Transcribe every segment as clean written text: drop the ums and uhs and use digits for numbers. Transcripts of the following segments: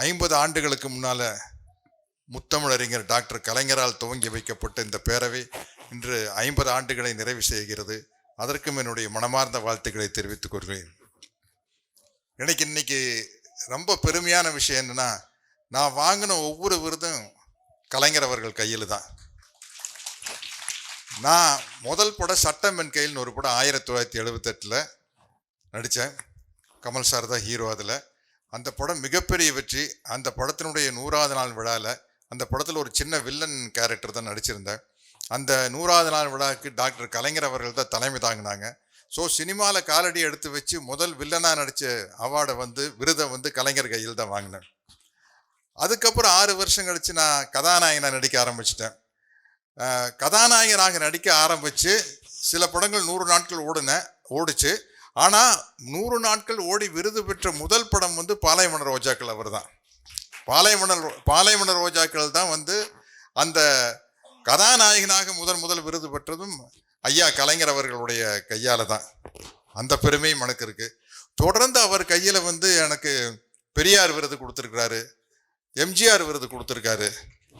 50 ஆண்டுகளுக்கு முன்னால முத்தமிழறிஞர் டாக்டர் கலைஞரால் துவங்கி வைக்கப்பட்ட இந்த பேரவை இன்று 50 ஆண்டுகளை நிறைவு செய்கிறது. அதற்கும் என்னுடைய மனமார்ந்த வாழ்த்துக்களை தெரிவித்துக் கொள்கிறேன். எனக்கு இன்னைக்கு ரொம்ப பெருமையான விஷயம் என்னன்னா, நான் வாங்கின ஒவ்வொரு விருதும் கலைஞர் அவர்கள் கையில் தான். நான் முதல் படம் சட்டம் என் கையில்னு ஒரு படம் 1978 நடித்தேன். கமல் சார் தான் ஹீரோ. அந்த படம் மிகப்பெரிய வெற்றி. அந்த படத்தினுடைய 100வது நாள் விழாவில் அந்த படத்தில் ஒரு சின்ன வில்லன் கேரக்டர் தான் நடிச்சிருந்தேன். அந்த 100வது நாள் விழாவுக்கு டாக்டர் கலைஞர் அவர்கள் தான் தலைமை தாங்கினாங்க. ஸோ சினிமாவில் காலடி எடுத்து வச்சு முதல் வில்லனாக நடித்த அவார்டை விருதை கலைஞர் கையில் தான் வாங்கினேன். அதுக்கப்புறம் 6 வருஷம் கழித்து நான் கதாநாயகனாக நடிக்க ஆரம்பிச்சிட்டேன். கதாநாயகனாக நடிக்க ஆரம்பித்து சில படங்கள் 100 நாட்கள் ஓடிச்சு. ஆனால் 100 நாட்கள் ஓடி விருது பெற்ற முதல் படம் பாலைவன ரோஜாக்கள். அவர் தான் பாலைவன ரோஜாக்கள் தான் அந்த கதாநாயகனாக முதல் விருது பெற்றதும் ஐயா கலைஞர் அவர்களுடைய கையால் தான். அந்த பெருமையும் எனக்கு இருக்கு. தொடர்ந்து அவர் கையில் எனக்கு பெரியார் விருது கொடுத்துருக்கிறாரு, எம்ஜிஆர் விருது கொடுத்துருக்காரு.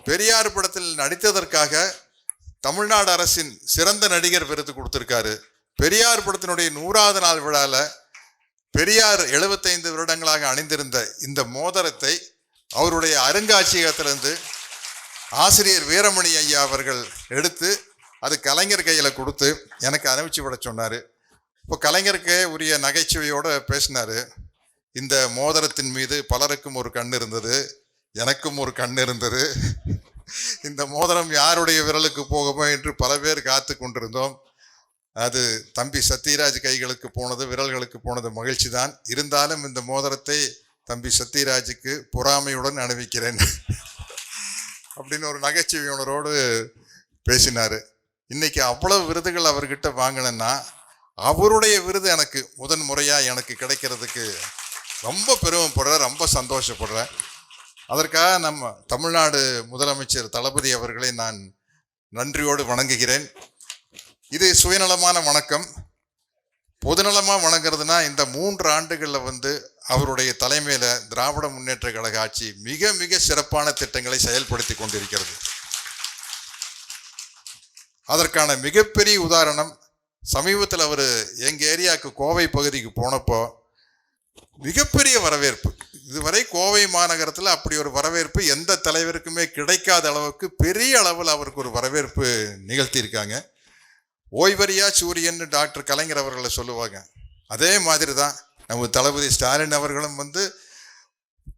பெரியார் படத்தில் நடித்ததற்காக தமிழ்நாடு அரசின் சிறந்த நடிகர் விருது கொடுத்துருக்காரு. பெரியார் படத்தினுடைய 100வது நாள் விழாவில் பெரியார் 75 வருடங்களாக அணிந்திருந்த இந்த மோதிரத்தை அவருடைய அருங்காட்சியகத்திலிருந்து ஆசிரியர் வீரமணி ஐயா அவர்கள் எடுத்து அது கலைஞர் கையில் கொடுத்து எனக்கு அனுப்பிச்சு விட சொன்னார். இப்போ கலைஞருக்கு உரிய நகைச்சுவையோடு பேசினார். இந்த மோதிரத்தின் மீது பலருக்கும் ஒரு கண் இருந்தது, எனக்கும் ஒரு கண் இருந்தது. இந்த மோதிரம் யாருடைய விரலுக்கு போகுமோ என்று பல பேர் காத்து கொண்டிருந்தோம். அது தம்பி சத்யராஜ் கைகளுக்கு போனது, விரல்களுக்கு போனது மகிழ்ச்சி தான். இருந்தாலும் இந்த மோதிரத்தை தம்பி சத்யராஜுக்கு பொறாமையுடன் அணிவிக்கிறேன் அப்படின்னு ஒரு நகைச்சுவையுணரோடு பேசினார். இன்னைக்கு அவ்வளவு விருதுகள் அவர்கிட்ட வாங்கினேன்னா அவருடைய விருது எனக்கு முதன் முறையாக எனக்கு கிடைக்கிறதுக்கு ரொம்ப பெருமைப்படுறேன், ரொம்ப சந்தோஷப்படுறேன். அதற்காக நம்ம தமிழ்நாடு முதலமைச்சர் தளபதி அவர்களை நான் நன்றியோடு வணங்குகிறேன். இது சுயநலமான வணக்கம். பொதுநலமாக வணங்குறதுனா இந்த 3 ஆண்டுகளில் அவருடைய தலைமையில் திராவிட முன்னேற்ற கழக ஆட்சி மிக மிக சிறப்பான திட்டங்களை செயல்படுத்தி கொண்டிருக்கிறது. அதற்கான மிகப்பெரிய உதாரணம் சமீபத்தில் அவர் எங்கள் ஏரியாவுக்கு கோவை பகுதிக்கு போனப்போ மிகப்பெரிய வரவேற்பு. இதுவரை கோவை மாநகரத்தில் அப்படி ஒரு வரவேற்பு எந்த தலைவருக்குமே கிடைக்காத அளவுக்கு பெரிய அளவில் அவருக்கு ஒரு வரவேற்பு நிகழ்த்தியிருக்காங்க. ஓய்வறியா சூரியன் டாக்டர் கலைஞர் அவர்களை சொல்லுவாங்க. அதே மாதிரி தான் நம்ம தளபதி ஸ்டாலின் அவர்களும்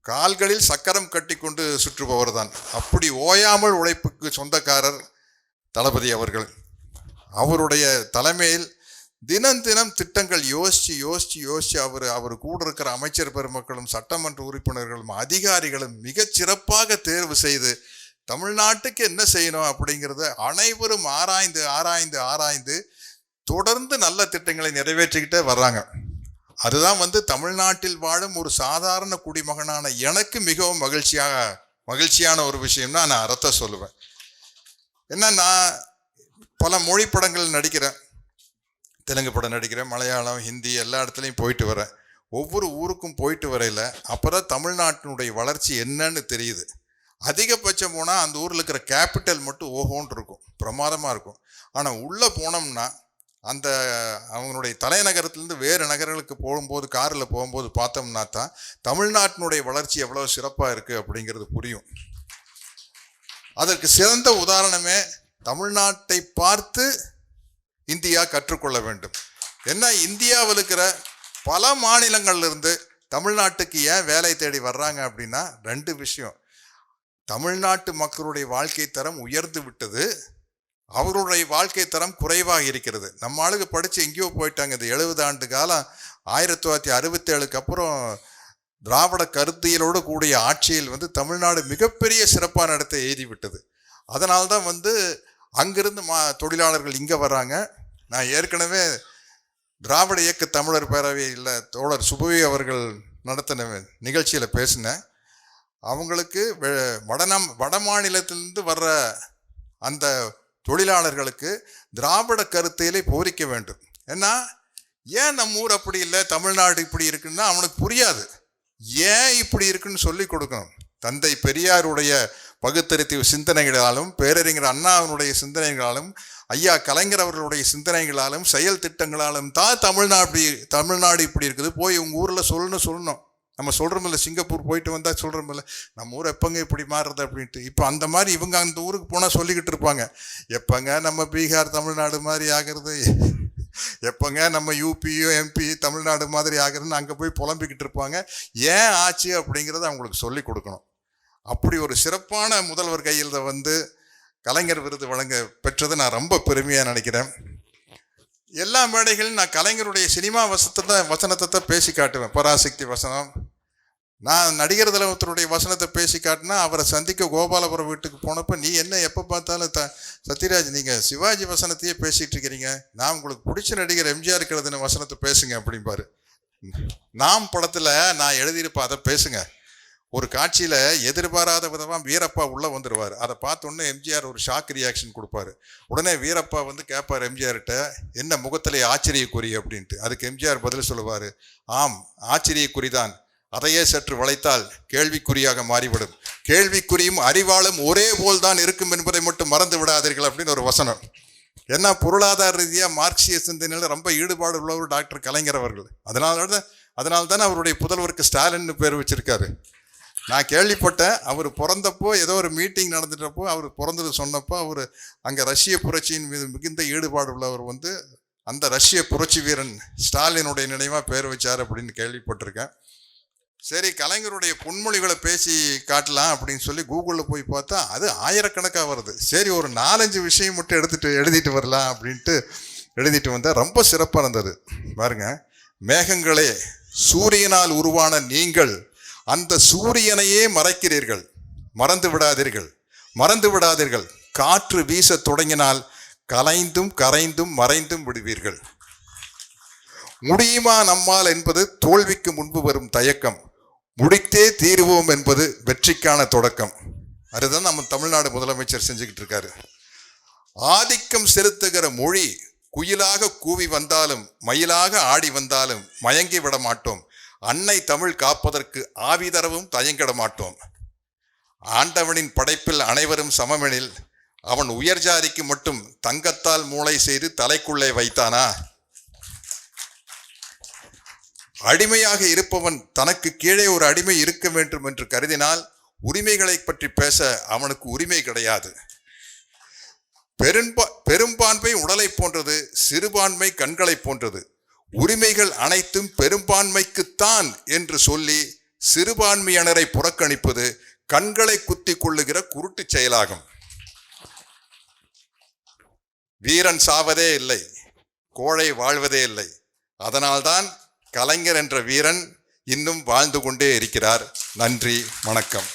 கால்களில் சக்கரம் கட்டி கொண்டு சுற்றுபவர் தான். அப்படி ஓயாமல் உழைப்புக்கு சொந்தக்காரர் தளபதி அவர்கள். அவருடைய தலைமையில் தினம் தினம் திட்டங்கள் யோசிச்சு அவர் கூட இருக்கிற அமைச்சர் பெருமக்களும் சட்டமன்ற உறுப்பினர்களும் அதிகாரிகளும் மிகச் சிறப்பாக தேர்வு செய்து தமிழ்நாட்டுக்கு என்ன செய்யணும் அப்படிங்கிறத அனைவரும் ஆராய்ந்து தொடர்ந்து நல்ல திட்டங்களை நிறைவேற்றிக்கிட்டே வர்றாங்க. அதுதான் தமிழ்நாட்டில் வாழும் ஒரு சாதாரண குடிமகனான எனக்கு மிகவும் மகிழ்ச்சியான ஒரு விஷயம்னா நான் அறத்தை சொல்லுவேன். ஏன்னா நான் பல மொழி படங்கள் நடிக்கிறேன், தெலுங்கு படம் நடிக்கிறேன், மலையாளம், ஹிந்தி எல்லா இடத்துலையும் போயிட்டு வரேன். ஒவ்வொரு ஊருக்கும் போயிட்டு வரையில் அப்போ தான் தமிழ்நாட்டினுடைய வளர்ச்சி என்னன்னு தெரியுது. அதிகபட்சம் போனால் அந்த ஊரில் இருக்கிற கேபிட்டல் மட்டும் ஓஹோன்னு இருக்கும், பிரமாதமாக இருக்கும். ஆனால் உள்ளே போனோம்னா அந்த அவங்களுடைய தலைநகரத்துலேருந்து வேறு நகரங்களுக்கு போகும்போது காரில் போகும்போது பார்த்தோம்னா தான் தமிழ்நாட்டினுடைய வளர்ச்சி எவ்வளோ சிறப்பாக இருக்குது அப்படிங்கிறது புரியும். அதற்கு சிறந்த உதாரணமே தமிழ்நாட்டை பார்த்து இந்தியா கற்றுக்கொள்ள வேண்டும். ஏன்னா இந்தியாவில் இருக்கிற பல மாநிலங்கள்லேருந்து தமிழ்நாட்டுக்கு ஏன் வேலை தேடி வர்றாங்க அப்படின்னா 2 விஷயம். தமிழ்நாட்டு மக்களுடைய வாழ்க்கை தரம் உயர்ந்து விட்டது, அவருடைய வாழ்க்கை தரம் குறைவாக இருக்கிறது. நம்ம ஆளுக்கு படித்து எங்கேயோ போயிட்டாங்க. இந்த 70 ஆண்டு காலம் 1967க்கு அப்புறம் திராவிட கருத்தியலோடு கூடிய ஆட்சியில் தமிழ்நாடு மிகப்பெரிய சிறப்பான இடத்தை எழுதிவிட்டது. அதனால்தான் அங்கிருந்து தொழிலாளர்கள் இங்கே வர்றாங்க. நான் ஏற்கனவே திராவிட இயக்க தமிழர் பேரவையில் தோழர் சுபவி அவர்கள் நடத்தின நிகழ்ச்சியில் பேசினேன். அவங்களுக்கு வட மாநிலத்திலிருந்து வர்ற அந்த தொழிலாளர்களுக்கு திராவிட கருத்தியலை போதிக்க வேண்டும். ஏன்னா ஏன் நம்ம ஊர் அப்படி இல்லை, தமிழ்நாடு இப்படி இருக்குன்னா அவனுக்கு புரியாது. ஏன் இப்படி இருக்குன்னு சொல்லி கொடுக்கணும். தந்தை பெரியாருடைய பகுத்தறிவு சிந்தனைகளாலும், பேரறிஞர் அண்ணாவினுடைய சிந்தனைகளாலும், ஐயா கலைஞர் அவர்களுடைய சிந்தனைகளாலும், செயல் திட்டங்களாலும் தான் தமிழ்நாடு இப்படி இருக்குது. போய் உங்கள் ஊரில் சொல்லணும். நம்ம சொல்கிறோமில்ல, சிங்கப்பூர் போயிட்டு வந்தால் சொல்கிறோமில்ல, நம்ம ஊர் எப்போங்க இப்படி மாறுறது அப்படின்ட்டு. இப்போ அந்த மாதிரி இவங்க அந்த ஊருக்கு போனால் சொல்லிக்கிட்டு இருப்பாங்க, எப்போங்க நம்ம பீகார் தமிழ்நாடு மாதிரி ஆகிறது, எப்போங்க நம்ம யூபியோ எம்பி தமிழ்நாடு மாதிரி ஆகுதுன்னு அங்கே போய் புலம்பிக்கிட்டு இருப்பாங்க. ஏன் ஆச்சு அப்படிங்கிறத அவங்களுக்கு சொல்லி கொடுக்கணும். அப்படி ஒரு சிறப்பான முதல்வர் கையில் வந்து கலைஞர் விருது வழங்க பெற்றது நான் ரொம்ப பெருமையாக நினைக்கிறேன். எல்லா மேடைகளும் நான் கலைஞருடைய சினிமா வசனத்தை தான் பேசி காட்டுவேன். பராசக்தி வசனம். நான் நடிகர் தலைவருடைய வசனத்தை பேசி காட்டினா, அவரை சந்திக்க கோபாலபுரம் வீட்டுக்கு போனப்போ, நீ என்ன எப்போ பார்த்தாலும் சத்யராஜ் நீங்கள் சிவாஜி வசனத்தையே பேசிகிட்டு இருக்கிறீங்க, நான் உங்களுக்கு பிடிச்ச நடிகர் எம்ஜிஆர் எழுதின வசனத்தை பேசுங்க அப்படிம்பாரு. நாம் படத்தில் நான் எழுதியிருப்பேன், அதை பேசுங்க. ஒரு காட்சியில் எதிர்பாராத விதமாக வீரப்பா உள்ளே வந்துடுவார். அதை பார்த்தோன்னே எம்ஜிஆர் ஒரு ஷாக் ரியாக்ஷன் கொடுப்பாரு. உடனே வீரப்பா வந்து கேட்பார் எம்ஜிஆர்கிட்ட, என்ன முகத்திலே ஆச்சரியக்குறி அப்படின்ட்டு. அதுக்கு எம்ஜிஆர் பதில் சொல்லுவார், ஆம் ஆச்சரியக்குறிதான், அதையே சற்று வளைத்தால் கேள்விக்குறியாக மாறிவிடும், கேள்விக்குறியும் அறிவாலும் ஒரே போல் தான் இருக்கும் என்பதை மட்டும் மறந்து விடாதீர்கள் அப்படின்னு ஒரு வசனம். ஏன்னா பொருளாதார ரீதியாக மார்க்சிய சிந்தனையில் ரொம்ப ஈடுபாடு உள்ளவர் டாக்டர் கலைஞர் அவர்கள். அதனால்தான் அவருடைய புதல்வருக்கு ஸ்டாலின்னு பேர் வச்சிருக்காரு. நான் கேள்விப்பட்டேன், அவர் பிறந்தப்போ ஏதோ ஒரு மீட்டிங் நடந்துட்டப்போ, அவர் பிறந்தது சொன்னப்போ, அவர் அங்கே ரஷ்ய புரட்சியின் மீது மிகுந்த ஈடுபாடு உள்ளவர் வந்து அந்த ரஷ்ய புரட்சி வீரன் ஸ்டாலினுடைய நினைவாக பேர் வச்சார் அப்படின்னு கேள்விப்பட்டிருக்கேன். சரி, கலைஞருடைய பொன்மொழிகளை பேசி காட்டலாம் அப்படின்னு சொல்லி கூகுளில் போய் பார்த்தா அது ஆயிரக்கணக்காக வருது. சரி, ஒரு 4-5 விஷயம் மட்டும் எழுதிட்டு வரலாம் அப்படின்ட்டு எழுதிட்டு வந்தால் ரொம்ப சிறப்பாக இருந்தது. பாருங்க, மேகங்களே, சூரியனால் உருவான நீங்கள் அந்த சூரியனையே மறைக்கிறீர்கள், மறந்து விடாதீர்கள். காற்று வீச தொடங்கினால் கலைந்தும் கரைந்தும் மறைந்தும் விடுவீர்கள். முடியுமா நம்மால் என்பது தோல்விக்கு முன்பு வரும் தயக்கம், முடித்தே தீருவோம் என்பது வெற்றிக்கான தொடக்கம். அதுதான் நம்ம தமிழ்நாடு முதலமைச்சர் செஞ்சுக்கிட்டு இருக்காரு. ஆதிக்கம் செலுத்துகிற மொழி குயிலாக கூவி வந்தாலும் மயிலாக ஆடி வந்தாலும் மயங்கி விட மாட்டோம், அன்னை தமிழ் காப்பதற்கு ஆவி தரவும் தயங்கிட மாட்டோம். ஆண்டவனின் படைப்பில் அனைவரும் சமமெனில் அவன் உயர் ஜாதிக்கு மட்டும் தங்கத்தால் மூளை செய்து தலைக்குள்ளே வைத்தானா? அடிமையாக இருப்பவன் தனக்கு கீழே ஒரு அடிமை இருக்க வேண்டும் என்று கருதினால் உரிமைகளை பற்றி பேச அவனுக்கு உரிமை கிடையாது. பெரும்பான்மை உடலை போன்றது, சிறுபான்மை கண்களை போன்றது. உரிமைகள் அனைத்தும் பெரும்பான்மைக்குத்தான் என்று சொல்லி சிறுபான்மையினரை புறக்கணிப்பது கண்களை குத்தி கொள்ளுகிற குருட்டு செயலாகும். வீரன் சாவதே இல்லை, கோழை வாழ்வதே இல்லை. அதனால்தான் கலைஞர் என்ற வீரன் இன்னும் வாழ்ந்து கொண்டே இருக்கிறார். நன்றி, வணக்கம்.